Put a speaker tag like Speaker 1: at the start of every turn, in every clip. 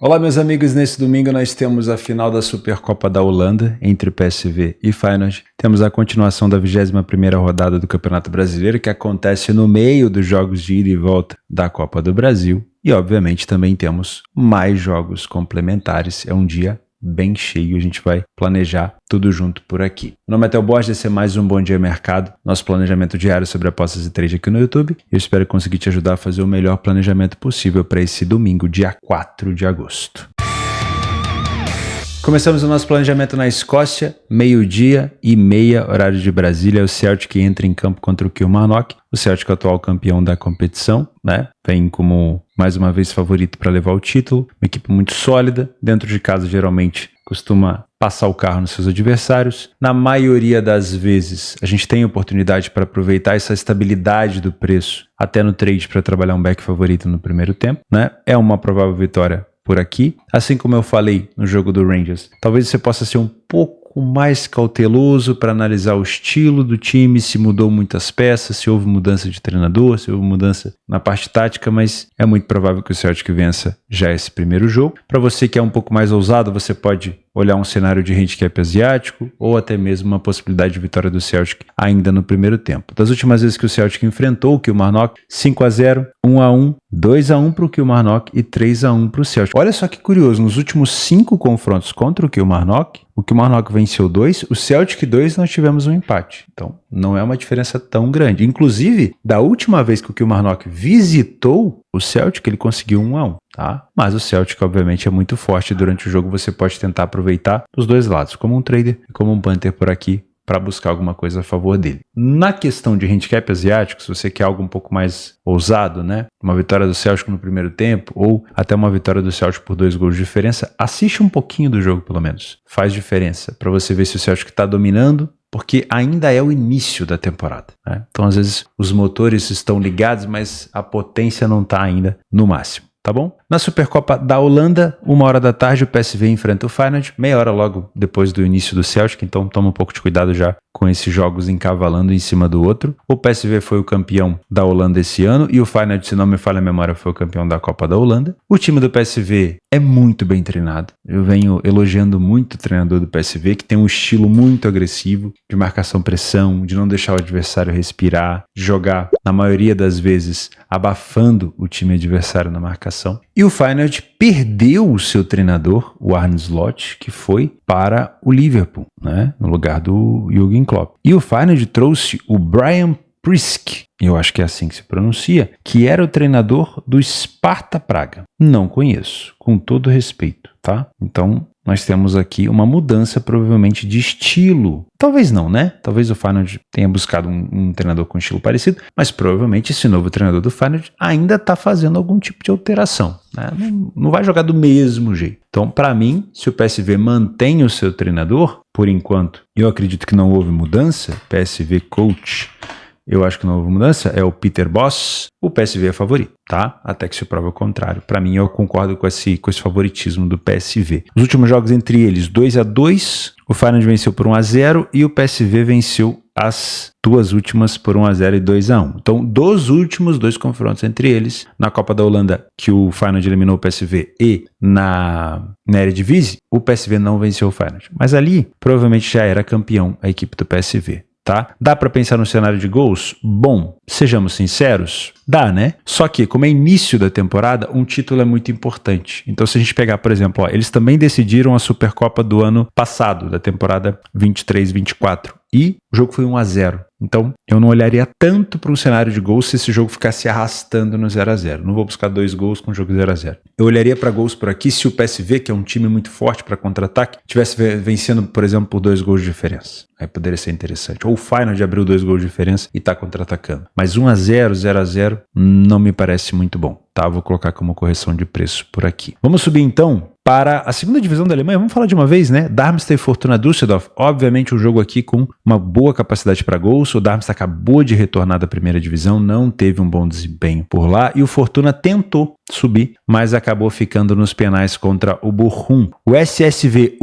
Speaker 1: Olá meus amigos, nesse domingo nós temos a final da Supercopa da Holanda entre PSV e Feyenoord. Temos a continuação da 21ª rodada do Campeonato Brasileiro, que acontece no meio dos jogos de ida e volta da Copa do Brasil. E obviamente também temos mais jogos complementares, é um dia bem cheio, a gente vai planejar tudo junto por aqui. Meu nome é Theo Borges, esse é mais um Bom Dia Mercado, nosso planejamento diário sobre apostas e trade aqui no YouTube. Eu espero conseguir te ajudar a fazer o melhor planejamento possível para esse domingo, dia 4 de agosto. Começamos o nosso planejamento na Escócia, 12h30, horário de Brasília. O Celtic entra em campo contra o Kilmarnock. O Celtic é o atual campeão da competição, né? Vem como mais uma vez favorito para levar o título. Uma equipe muito sólida, dentro de casa geralmente costuma passar o carro nos seus adversários. Na maioria das vezes a gente tem oportunidade para aproveitar essa estabilidade do preço até no trade para trabalhar um back favorito no primeiro tempo, né? É uma provável vitória por aqui. Assim como eu falei no jogo do Rangers, talvez você possa ser um pouco mais cauteloso para analisar o estilo do time, se mudou muitas peças, se houve mudança de treinador, se houve mudança na parte tática, mas é muito provável que o Celtic vença já esse primeiro jogo. Para você que é um pouco mais ousado, você pode olhar um cenário de handicap asiático ou até mesmo uma possibilidade de vitória do Celtic ainda no primeiro tempo. Das últimas vezes que o Celtic enfrentou o Kilmarnock, 5-0, 1-1, 2-1 para o Kilmarnock e 3-1 para o Celtic. Olha só que curioso, nos últimos 5 confrontos contra o Kilmarnock venceu 2, o Celtic 2, nós tivemos um empate. Então, não é uma diferença tão grande. Inclusive, da última vez que o Kilmarnock visitou o Celtic, ele conseguiu 1-1, tá? Mas o Celtic, obviamente, é muito forte. Durante o jogo, você pode tentar aproveitar dos dois lados, como um trader e como um punter por aqui, para buscar alguma coisa a favor dele. Na questão de handicap asiático, se você quer algo um pouco mais ousado, né? Uma vitória do Celtic no primeiro tempo ou até uma vitória do Celtic por 2 gols de diferença, assiste um pouquinho do jogo pelo menos. Faz diferença para você ver se o Celtic está dominando, porque ainda é o início da temporada, né? Então às vezes os motores estão ligados, mas a potência não está ainda no máximo. Tá bom? Na Supercopa da Holanda, 1h da tarde, o PSV enfrenta o Feyenoord, meia hora logo depois do início do Celtic, então toma um pouco de cuidado já com esses jogos encavalando em cima do outro. O PSV foi o campeão da Holanda esse ano e o Feyenoord, se não me falha a memória, foi o campeão da Copa da Holanda. O time do PSV é muito bem treinado. Eu venho elogiando muito o treinador do PSV, que tem um estilo muito agressivo, de marcação-pressão, de não deixar o adversário respirar, de jogar, na maioria das vezes, abafando o time adversário na marcação. E o Feyenoord perdeu o seu treinador, o Arne Slot, que foi para o Liverpool, né, no lugar do Jürgen Klopp. E o Feyenoord trouxe o Brian Prisk, eu acho que é assim que se pronuncia, que era o treinador do Sparta Praga. Não conheço, com todo respeito, tá? Então, nós temos aqui uma mudança provavelmente de estilo. Talvez não, né? Talvez o Feyenoord tenha buscado um treinador com estilo parecido, mas provavelmente esse novo treinador do Feyenoord ainda está fazendo algum tipo de alteração, né? Não vai jogar do mesmo jeito. Então, para mim, se o PSV mantém o seu treinador, por enquanto, eu acredito que não houve mudança, PSV Coach, eu acho que não houve mudança, é o Peter Bosz, o PSV é favorito, tá? Até que se prova o contrário. Para mim, eu concordo com esse favoritismo do PSV. Os últimos jogos entre eles, 2-2, o Feyenoord venceu por 1-0 e o PSV venceu as duas últimas por 1-0 e 2-1. Então, dos últimos 2 confrontos entre eles, na Copa da Holanda, que o Feyenoord eliminou o PSV, e na Eredivisie, o PSV não venceu o Feyenoord. Mas ali, provavelmente já era campeão a equipe do PSV. Tá? Dá para pensar no cenário de gols? Bom, sejamos sinceros, dá, né? Só que, como é início da temporada, um título é muito importante. Então, se a gente pegar, por exemplo, eles também decidiram a Supercopa do ano passado, da temporada 23-24, e o jogo foi 1-0. Então, eu não olharia tanto para um cenário de gols se esse jogo ficasse arrastando no 0-0. Não vou buscar 2 gols com o jogo 0-0. Eu olharia para gols por aqui se o PSV, que é um time muito forte para contra-ataque, estivesse vencendo, por exemplo, por 2 gols de diferença. Aí poderia ser interessante. Ou o Feyenoord abriu 2 gols de diferença e está contra-atacando. Mas 1-0, 0-0, não me parece muito bom. Tá? Vou colocar como correção de preço por aqui. Vamos subir então para a segunda divisão da Alemanha. Vamos falar de uma vez, né? Darmstadt e Fortuna Düsseldorf. Obviamente um jogo aqui com uma boa capacidade para gols. O Darmstadt acabou de retornar da primeira divisão, não teve um bom desempenho por lá. E o Fortuna tentou subir, mas acabou ficando nos penais contra o Bochum. O SSV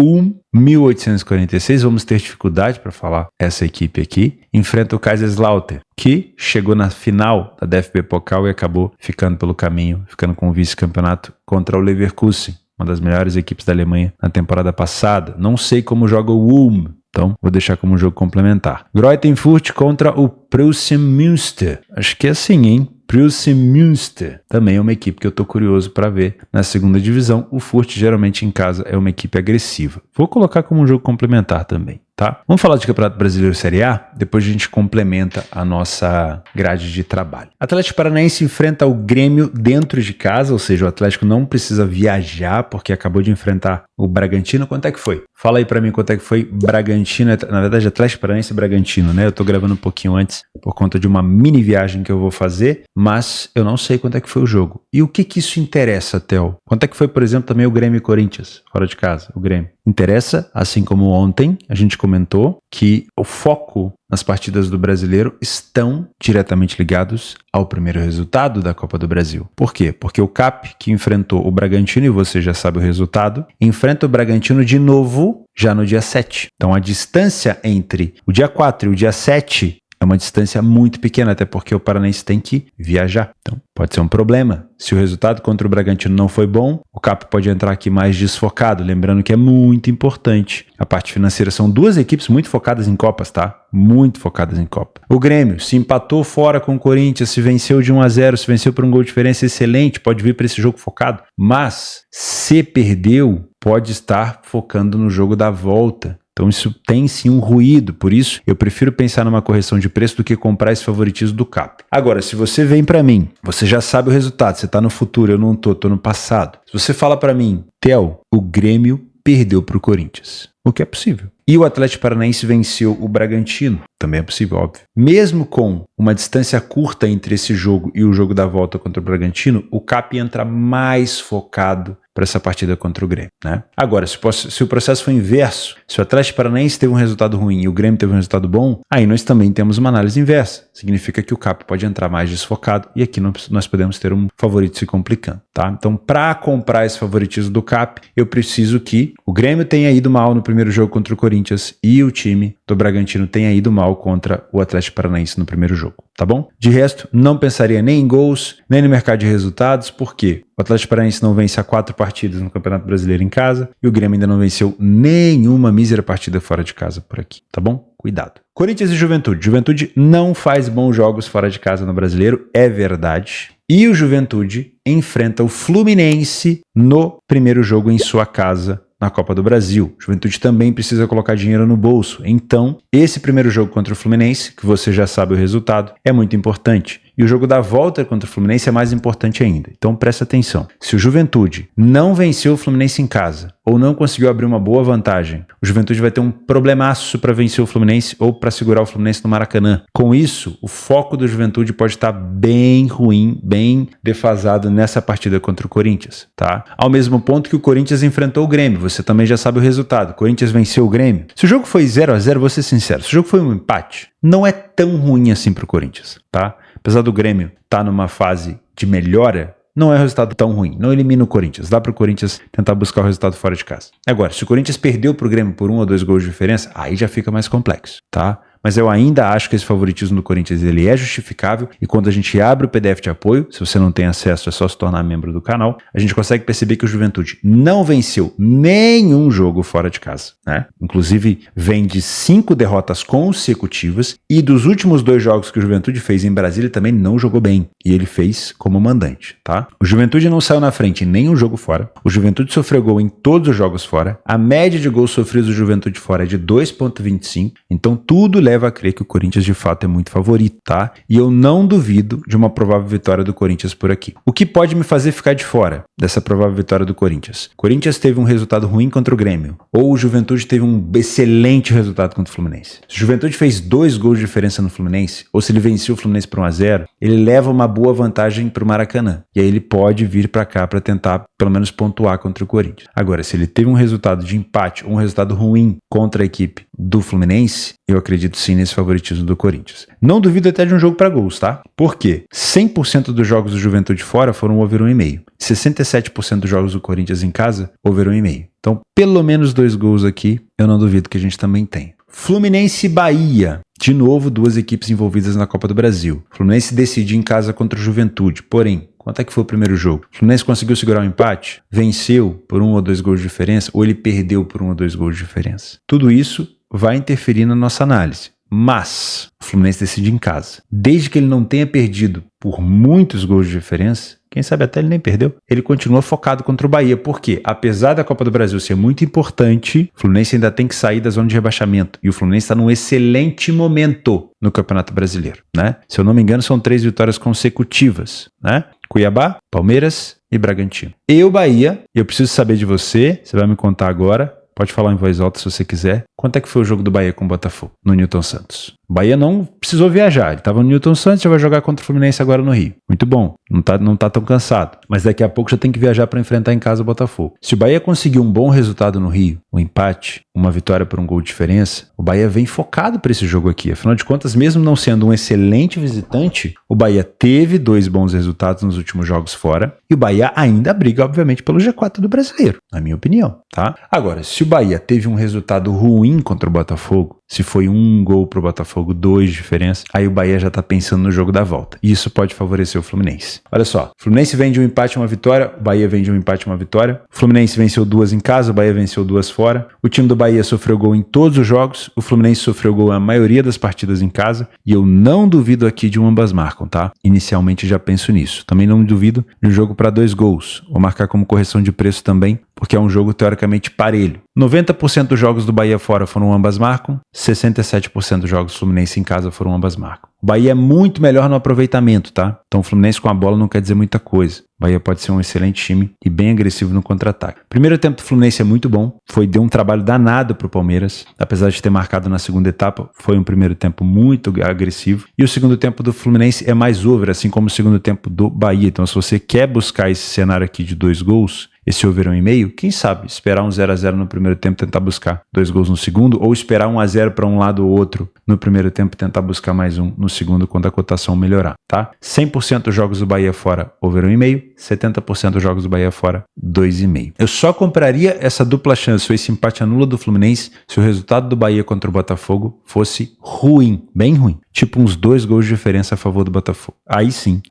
Speaker 1: 1846, vamos ter dificuldade para falar essa equipe aqui, enfrenta o Kaiserslautern, que chegou na final da DFB Pokal e acabou ficando pelo caminho, ficando com o vice-campeonato contra o Leverkusen. uma das melhores equipes da Alemanha na temporada passada. Não sei como joga o Ulm, então vou deixar como um jogo complementar. Greuther Fürth contra o Preußen Münster. Acho que é assim, hein? Preußen Münster também é uma equipe que eu tô curioso para ver na segunda divisão. O Fürth geralmente em casa é uma equipe agressiva. Vou colocar como um jogo complementar também, tá? Vamos falar de Campeonato Brasileiro Série A? Depois a gente complementa a nossa grade de trabalho. Atlético Paranaense enfrenta o Grêmio dentro de casa, ou seja, o Atlético não precisa viajar porque acabou de enfrentar o Bragantino. Quanto é que foi? Fala aí pra mim quanto é que foi Bragantino, na verdade Atlético Paranaense e Bragantino, né? Eu tô gravando um pouquinho antes por conta de uma mini viagem que eu vou fazer, mas eu não sei quanto é que foi o jogo. E o que que isso interessa, Theo? Quanto é que foi, por exemplo, também o Grêmio e Corinthians, fora de casa, o Grêmio? Interessa, assim como ontem a gente comentou, que o foco nas partidas do Brasileiro estão diretamente ligados ao primeiro resultado da Copa do Brasil. Por quê? Porque o CAP, que enfrentou o Bragantino, e você já sabe o resultado, enfrenta o Bragantino de novo já no dia 7. Então a distância entre o dia 4 e o dia 7 é uma distância muito pequena, até porque o Paranaense tem que viajar. Então, pode ser um problema. Se o resultado contra o Bragantino não foi bom, o CAP pode entrar aqui mais desfocado. Lembrando que é muito importante. A parte financeira são duas equipes muito focadas em Copas, tá? Muito focadas em Copa. O Grêmio se empatou fora com o Corinthians, se venceu de 1-0, se venceu por um gol de diferença, excelente, pode vir para esse jogo focado. Mas, se perdeu, pode estar focando no jogo da volta. Então isso tem sim um ruído, por isso eu prefiro pensar numa correção de preço do que comprar esse favoritismo do CAP. Agora, se você vem para mim, você já sabe o resultado, você tá no futuro, eu não tô no passado. Se você fala para mim, Theo, o Grêmio perdeu pro Corinthians, o que é possível. E o Atlético Paranaense venceu o Bragantino, também é possível, óbvio. Mesmo com uma distância curta entre esse jogo e o jogo da volta contra o Bragantino, o CAP entra mais focado para essa partida contra o Grêmio, né? Agora, se o processo for inverso, se o Atlético Paranaense teve um resultado ruim e o Grêmio teve um resultado bom, aí nós também temos uma análise inversa. Significa que o CAP pode entrar mais desfocado e aqui nós podemos ter um favorito se complicando, tá? Então, para comprar esse favoritismo do CAP, eu preciso que o Grêmio tenha ido mal no primeiro jogo contra o Corinthians e o time do Bragantino tenha ido mal contra o Atlético Paranaense no primeiro jogo, tá bom? De resto, não pensaria nem em gols, nem no mercado de resultados, por quê? O Atlético Paranaense não vence há 4 partidas no Campeonato Brasileiro em casa e o Grêmio ainda não venceu nenhuma mísera partida fora de casa por aqui, tá bom? Cuidado. Corinthians e Juventude. Juventude não faz bons jogos fora de casa no Brasileiro, é verdade. E o Juventude enfrenta o Fluminense no primeiro jogo em sua casa na Copa do Brasil. Juventude também precisa colocar dinheiro no bolso. Então, esse primeiro jogo contra o Fluminense, que você já sabe o resultado, é muito importante. E o jogo da volta contra o Fluminense é mais importante ainda. Então presta atenção. Se o Juventude não venceu o Fluminense em casa ou não conseguiu abrir uma boa vantagem, o Juventude vai ter um problemaço para vencer o Fluminense ou para segurar o Fluminense no Maracanã. Com isso, o foco do Juventude pode estar bem ruim, bem defasado nessa partida contra o Corinthians, tá? Ao mesmo ponto que o Corinthians enfrentou o Grêmio. Você também já sabe o resultado. O Corinthians venceu o Grêmio. Se o jogo foi 0-0, vou ser sincero, se o jogo foi um empate, não é tão ruim assim para o Corinthians, tá? Apesar do Grêmio estar numa fase de melhora, não é um resultado tão ruim. Não elimina o Corinthians. Dá para o Corinthians tentar buscar o resultado fora de casa. Agora, se o Corinthians perdeu para o Grêmio por 1 ou 2 gols de diferença, aí já fica mais complexo, tá? Mas eu ainda acho que esse favoritismo do Corinthians ele é justificável e quando a gente abre o PDF de apoio, se você não tem acesso é só se tornar membro do canal, a gente consegue perceber que o Juventude não venceu nenhum jogo fora de casa, né? Inclusive vem de 5 derrotas consecutivas e dos últimos 2 jogos que o Juventude fez em Brasília também não jogou bem e ele fez como mandante, tá? O Juventude não saiu na frente em nenhum jogo fora, o Juventude sofreu gol em todos os jogos fora, a média de gols sofridos do Juventude fora é de 2,25, então tudo leva a crer que o Corinthians de fato é muito favorito, tá? E eu não duvido de uma provável vitória do Corinthians por aqui. O que pode me fazer ficar de fora dessa provável vitória do Corinthians? O Corinthians teve um resultado ruim contra o Grêmio, ou o Juventude teve um excelente resultado contra o Fluminense. Se o Juventude fez 2 gols de diferença no Fluminense, ou se ele venceu o Fluminense por 1-0, ele leva uma boa vantagem para o Maracanã. E aí ele pode vir para cá para tentar pelo menos pontuar contra o Corinthians. Agora, se ele teve um resultado de empate ou um resultado ruim contra a equipe do Fluminense, eu acredito sim nesse favoritismo do Corinthians. Não duvido até de um jogo para gols, tá? Por quê? 100% dos jogos do Juventude fora foram over 1,5. 67% dos jogos do Corinthians em casa, over 1,5. Então, pelo menos 2 gols aqui, eu não duvido que a gente também tenha. Fluminense e Bahia. De novo, 2 equipes envolvidas na Copa do Brasil. Fluminense decide em casa contra o Juventude, porém, Quanto é que foi o primeiro jogo? O Fluminense conseguiu segurar o empate? Venceu por 1 ou 2 gols de diferença? Ou ele perdeu por 1 ou 2 gols de diferença? Tudo isso vai interferir na nossa análise. Mas o Fluminense decide em casa. Desde que ele não tenha perdido por muitos gols de diferença, quem sabe até ele nem perdeu, ele continua focado contra o Bahia. Por quê? Apesar da Copa do Brasil ser muito importante, o Fluminense ainda tem que sair da zona de rebaixamento. E o Fluminense está num excelente momento no Campeonato Brasileiro, né? Se eu não me engano, são 3 vitórias consecutivas, né? Cuiabá, Palmeiras e Bragantino. E o Bahia, eu preciso saber de você, você vai me contar agora. Pode falar em voz alta se você quiser. Quanto é que foi o jogo do Bahia com o Botafogo, no Newton Santos? O Bahia não precisou viajar. Ele estava no Newton Santos, já vai jogar contra o Fluminense agora no Rio. Muito bom. Não tá tão cansado. Mas daqui a pouco já tem que viajar para enfrentar em casa o Botafogo. Se o Bahia conseguir um bom resultado no Rio, um empate, uma vitória por 1 gol de diferença, o Bahia vem focado para esse jogo aqui. Afinal de contas, mesmo não sendo um excelente visitante, o Bahia teve 2 bons resultados nos últimos jogos fora. E o Bahia ainda briga, obviamente, pelo G4 do Brasileiro, na minha opinião, tá? Agora, se o Bahia teve um resultado ruim contra o Botafogo, se foi 1 gol pro Botafogo, 2 de diferença, aí o Bahia já tá pensando no jogo da volta. E isso pode favorecer o Fluminense. Olha só, o Fluminense vem de um empate e uma vitória, o Bahia vem de um empate e uma vitória. O Fluminense venceu 2 em casa, o Bahia venceu 2 fora. O time do Bahia sofreu gol em todos os jogos, o Fluminense sofreu gol na maioria das partidas em casa, e eu não duvido aqui de um ambas marcam, tá? Inicialmente já penso nisso. Também não duvido de um jogo para 2 gols. Vou marcar como correção de preço também, porque é um jogo teoricamente parelho. 90% dos jogos do Bahia fora foram ambas marcam, 67% dos jogos do Fluminense em casa foram ambas marcam. O Bahia é muito melhor no aproveitamento, tá? Então o Fluminense com a bola não quer dizer muita coisa. O Bahia pode ser um excelente time e bem agressivo no contra-ataque. Primeiro tempo do Fluminense é muito bom, deu um trabalho danado pro Palmeiras, apesar de ter marcado na segunda etapa, foi um primeiro tempo muito agressivo. E o segundo tempo do Fluminense é mais over, assim como o segundo tempo do Bahia. Então se você quer buscar esse cenário aqui de 2 gols, esse over 1,5, quem sabe esperar um 0-0 no primeiro tempo, tentar buscar 2 gols no segundo, ou esperar 1-0 para um lado ou outro no primeiro tempo, tentar buscar mais um no segundo quando a cotação melhorar, tá? 100% dos jogos do Bahia fora, over 1,5, 70% dos jogos do Bahia fora, 2,5. Eu só compraria essa dupla chance, ou esse empate anula do Fluminense, se o resultado do Bahia contra o Botafogo fosse ruim, bem ruim. Tipo uns 2 gols de diferença a favor do Botafogo. Aí sim,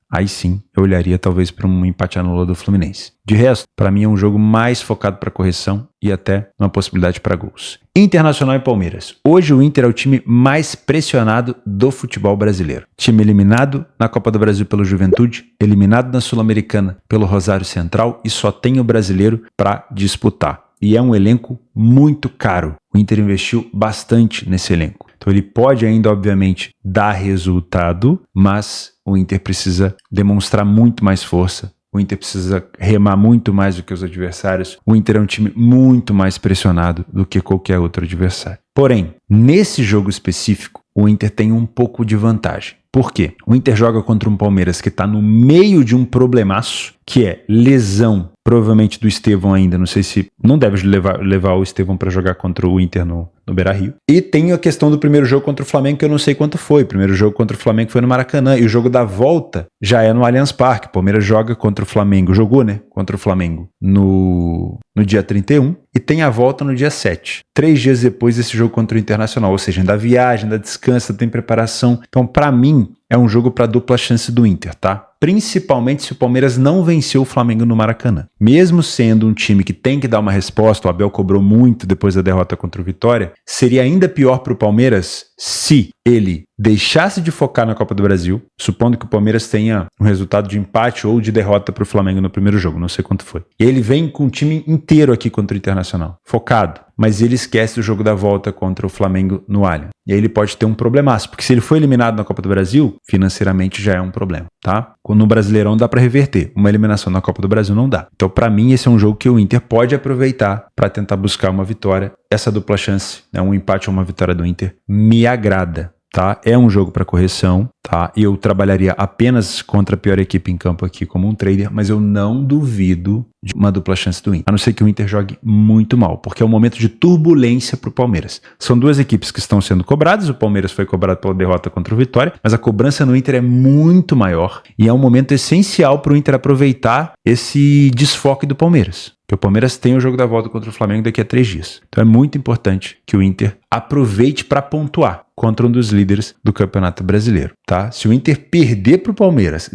Speaker 1: eu olharia talvez para um empate anula do Fluminense. De resto, para mim é um jogo mais focado para correção e até uma possibilidade para gols. Internacional e Palmeiras. Hoje o Inter é o time mais pressionado do futebol brasileiro. Time eliminado na Copa do Brasil pelo Juventude, eliminado na Sul-Americana pelo Rosário Central e só tem o brasileiro para disputar. E é um elenco muito caro. O Inter investiu bastante nesse elenco. Então ele pode ainda, obviamente, dar resultado, mas o Inter precisa demonstrar muito mais força. O Inter precisa remar muito mais do que os adversários. O Inter é um time muito mais pressionado do que qualquer outro adversário. Porém, nesse jogo específico, o Inter tem um pouco de vantagem. Por quê? O Inter joga contra um Palmeiras que está no meio de um problemaço, que é lesão, provavelmente do Estevão ainda. Não sei se não deve levar o Estevão para jogar contra o Inter no Beira-Rio. E tem a questão do primeiro jogo contra o Flamengo, que eu não sei quanto foi. O primeiro jogo contra o Flamengo foi no Maracanã, e o jogo da volta já é no Allianz Parque. O Palmeiras joga contra o Flamengo, jogou, né? Contra o Flamengo no dia 31 e tem a volta no dia 7. 3 dias depois desse jogo contra o Internacional, ou seja, ainda viagem, ainda descansa, tem preparação. Então, para mim, é um jogo para dupla chance do Inter, tá? Principalmente se o Palmeiras não venceu o Flamengo no Maracanã. Mesmo sendo um time que tem que dar uma resposta, o Abel cobrou muito depois da derrota contra o Vitória, seria ainda pior para o Palmeiras se ele deixasse de focar na Copa do Brasil, supondo que o Palmeiras tenha um resultado de empate ou de derrota para o Flamengo no primeiro jogo, não sei quanto foi. Ele vem com o time inteiro aqui contra o Internacional, focado, mas ele esquece o jogo da volta contra o Flamengo no Allianz. E aí ele pode ter um problemaço, porque se ele for eliminado na Copa do Brasil, financeiramente já é um problema, tá? No Brasileirão dá para reverter, uma eliminação na Copa do Brasil não dá. Então, para mim, esse é um jogo que o Inter pode aproveitar para tentar buscar uma vitória. Essa dupla chance, né, um empate ou uma vitória do Inter, me agrada. Tá? É um jogo para correção, tá? Eu trabalharia apenas contra a pior equipe em campo aqui como um trader, mas eu não duvido de uma dupla chance do Inter. A não ser que o Inter jogue muito mal, porque é um momento de turbulência para o Palmeiras. São 2 equipes que estão sendo cobradas, o Palmeiras foi cobrado pela derrota contra o Vitória, mas a cobrança no Inter é muito maior e é um momento essencial para o Inter aproveitar esse desfoque do Palmeiras. que o Palmeiras tem o jogo da volta contra o Flamengo daqui a 3 dias. Então é muito importante que o Inter aproveite para pontuar contra um dos líderes do Campeonato Brasileiro, tá? Se o Inter perder para o Palmeiras,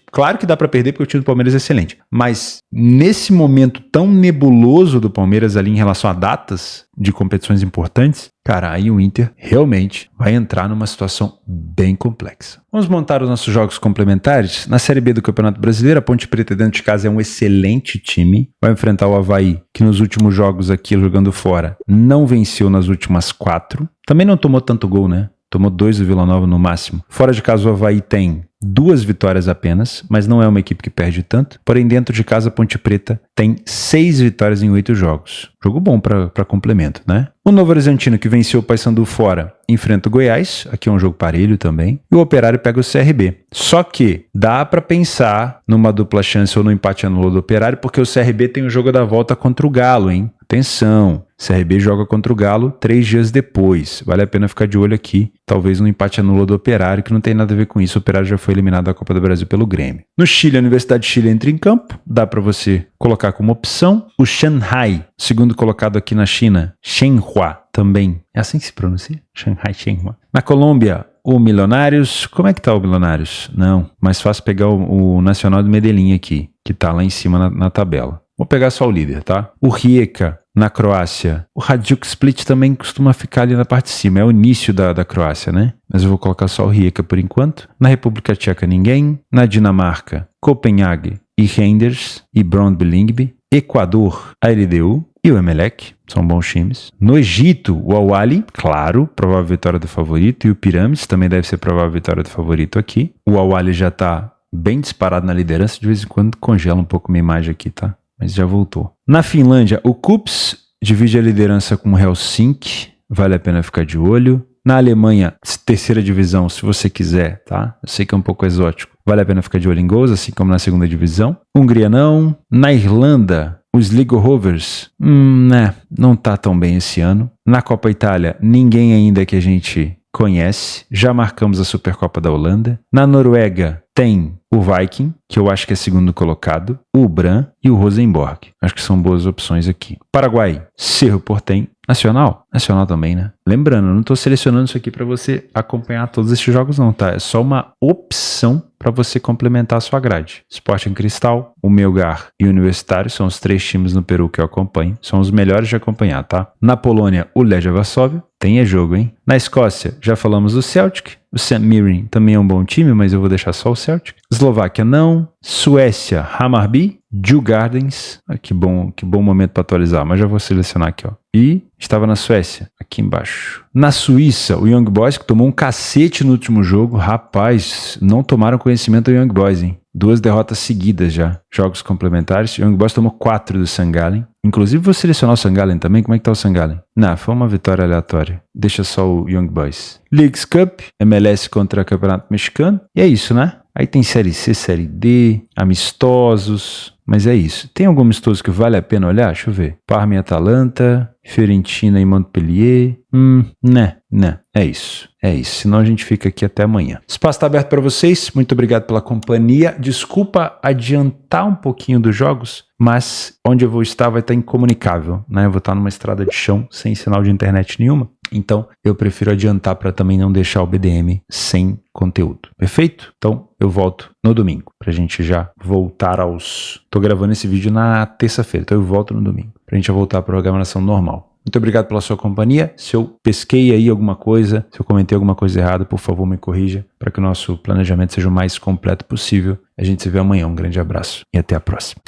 Speaker 1: claro que dá para perder porque o time do Palmeiras é excelente, mas nesse momento tão nebuloso do Palmeiras ali em relação a datas de competições importantes, cara, aí o Inter realmente vai entrar numa situação bem complexa. Vamos montar os nossos jogos complementares. Na Série B do Campeonato Brasileiro, a Ponte Preta dentro de casa é um excelente time. Vai enfrentar o Avaí, que nos últimos jogos aqui, jogando fora, não venceu nas últimas 4. Também não tomou tanto gol, né? Tomou 2 do Vila Nova no máximo. Fora de casa, o Avaí tem 2 vitórias apenas, mas não é uma equipe que perde tanto. Porém, dentro de casa, a Ponte Preta tem 6 vitórias em 8 jogos. Jogo bom para complemento, né? O Novo Horizontino, que venceu o Paysandu fora, enfrenta o Goiás. Aqui é um jogo parelho também. E o Operário pega o CRB. Só que dá para pensar numa dupla chance ou no empate anulado do Operário, porque o CRB tem o jogo da volta contra o Galo, hein? Atenção, CRB joga contra o Galo 3 dias depois. Vale a pena ficar de olho aqui. Talvez no empate anulado do Operário, que não tem nada a ver com isso. O Operário já foi eliminado da Copa do Brasil pelo Grêmio. No Chile, a Universidade de Chile entra em campo. Dá para você colocar como opção. O Shanghai, segundo colocado aqui na China, Shenhua também. É assim que se pronuncia? Shanghai, Shenhua. Na Colômbia, o Milionários. Como é que tá o Milionários? Não, mais fácil pegar o Nacional de Medellín aqui, que tá lá em cima na tabela. Vou pegar só o líder, tá? O Rijeka, na Croácia. O Hajduk Split também costuma ficar ali na parte de cima. É o início da Croácia, né? Mas eu vou colocar só o Rijeka por enquanto. Na República Tcheca, ninguém. Na Dinamarca, Copenhague e Renders e Brøndby Lyngby. Equador, a LDU e o Emelec. São bons times. No Egito, o Al-Ahly, claro, provável vitória do favorito. E o Pirâmides também deve ser provável vitória do favorito aqui. O Al-Ahly já tá bem disparado na liderança. De vez em quando congela um pouco minha imagem aqui, tá? Mas já voltou. Na Finlândia, o KuPS divide a liderança com o Helsinki. Vale a pena ficar de olho. Na Alemanha, 3ª divisão, se você quiser, tá? Eu sei que é um pouco exótico. Vale a pena ficar de olho em gols, assim como na 2ª divisão. Hungria não. Na Irlanda, os Sligo Rovers, não tá tão bem esse ano. Na Copa Itália, ninguém ainda que a gente conhece. Já marcamos a Supercopa da Holanda. Na Noruega, tem o Viking, que eu acho que é segundo colocado, o Bran e o Rosenborg. Acho que são boas opções aqui. Paraguai, Cerro Porteño. Nacional? Nacional também, né? Lembrando, eu não estou selecionando isso aqui para você acompanhar todos esses jogos não, tá? É só uma opção para você complementar a sua grade. Sporting Cristal, o Melgar e o Universitário são os 3 times no Peru que eu acompanho. São os melhores de acompanhar, tá? Na Polônia, o Legia Varsóvia. Tem jogo, hein? Na Escócia, já falamos do Celtic. O St. Mirren também é um bom time, mas eu vou deixar só o Celtic. Eslováquia, não. Suécia, Hammarby. Djurgårdens. Que bom momento para atualizar, mas já vou selecionar aqui, ó. E estava na Suécia, aqui embaixo. Na Suíça, o Young Boys, que tomou um cacete no último jogo. Rapaz, não tomaram conhecimento do Young Boys, hein? 2 derrotas seguidas já. Jogos complementares. O Young Boys tomou 4 do St. Gallen. Inclusive, vou selecionar o St. Gallen também. Como é que tá o St. Gallen? Não, foi uma vitória aleatória. Deixa só o Young Boys. Leagues Cup, MLS contra o Campeonato Mexicano. E é isso, né? Aí tem Série C, Série D, amistosos. Mas é isso. Tem algum amistoso que vale a pena olhar? Deixa eu ver. Parma e Atalanta, Fiorentina e Montpellier. Né. É isso. Senão a gente fica aqui até amanhã. O espaço está aberto para vocês. Muito obrigado pela companhia. Desculpa adiantar um pouquinho dos jogos, mas onde eu vou estar vai estar incomunicável, né? Eu vou estar numa estrada de chão sem sinal de internet nenhuma. Então, eu prefiro adiantar para também não deixar o BDM sem conteúdo. Perfeito? Então, eu volto no domingo, pra gente já voltar aos... Tô gravando esse vídeo na terça-feira, então eu volto no domingo, pra gente já voltar à programação normal. Muito obrigado pela sua companhia. Se eu pesquei aí alguma coisa, se eu comentei alguma coisa errada, por favor me corrija, para que o nosso planejamento seja o mais completo possível. A gente se vê amanhã. Um grande abraço e até a próxima.